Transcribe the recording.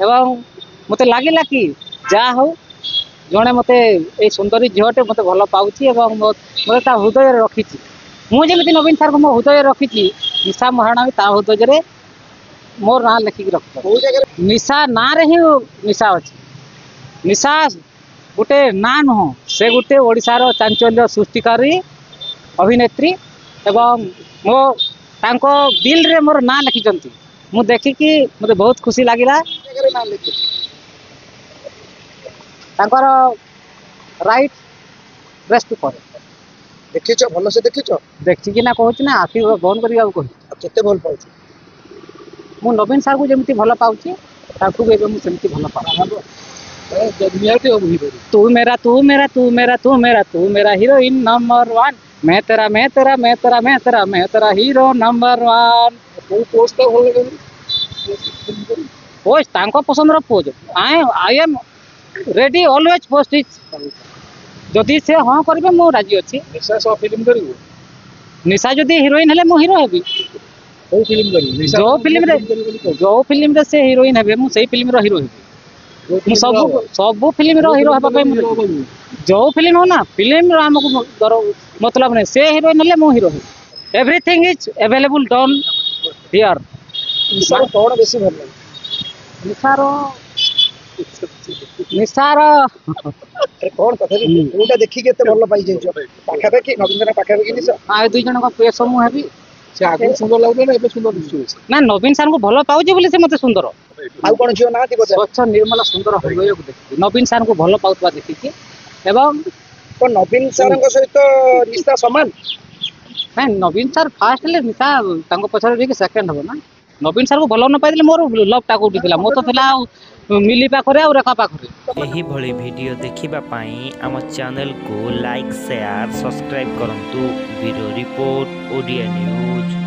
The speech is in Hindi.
एवं मते लगिला कि जा हो जड़े मते ये सुंदरी झीटे मत भल पाँच मत हृदय रखी मुझे नवीन सार को मो हृदय रखी निशा महाराणा भी हृदय मोर ना लिखिक रख निशा ना रे ही निशा अच्छी निशा गोटे ना नुह से गोटे ओडिशार चांचल्य सृष्टिकारी अभिनेत्री एवं मो तांको दिल रे मोर ना लिखिं मु देखिकी मते बहुत खुशी लगिला तांकर राइट रेस्ट पर देखिछ भल से देखिछ देखी ना कहूँ ना आखि बंद करके कह केते भल पाउछ मु नवीन सार को जमी भल पाऊँ ताकू भी सेमती भल पाऊँ तू मेरा तू मेरा तू मेरा तू मेरा तू मेरा हीरोइन नंबर 1 मैं तेरा मैं तेरा मैं तेरा मैं तेरा मैं तेरा हीरो नंबर 1 पोज तांको पसंद pose I am ready always post is जदि से हाँ करेंगे मु राजी अच्छी निशा सह फिल्म करू निशा जदि हिरोइन हेले मु हीरो हेबी कोई फिल्म करू जो फिल्म रे से हिरोइन हेबे मु सेही फिल्म रो हीरो हेबी सब फिल्म रो हीरो हेबा पे जो फिल्म हो ना फिल्म रो हमको मतलब नहीं से हिरोइन हेले मु हीरो हेबी everything is available done here निशा कौन बेसी भल लागे निशार कौन कथा कोटा देखि केते भल पाई जाइछ पाखा पाखी नवीन जन पाखा पाखी निशा आ दुई जन का पेश मु हेबी से आगे सुंदर लागले ना एबे सुंदर दिसु ना नवीन सार को भल पाउजी बोली से मते सुंदर आउ कोन जियो ना दिबो स्वच्छ निर्मल सुंदर हृदय को देखि नवीन सार को भल पाउतबा देखि एवं तो नवीन सार को सहित निशा समान ना नवीन सार फास्ट ले निशा तांको पछरे देखि सेकंड हो ना नवीन सार को भल न पाइले मोर लव टा कोठी थिला मो तो थिला मिली पाखरे और रेखा पाखरे यही भली वीडियो देखिबा पाई आम चैनल को लाइक शेयर सब्सक्राइब करंतु ब्यूरो रिपोर्ट ओडिया न्यूज।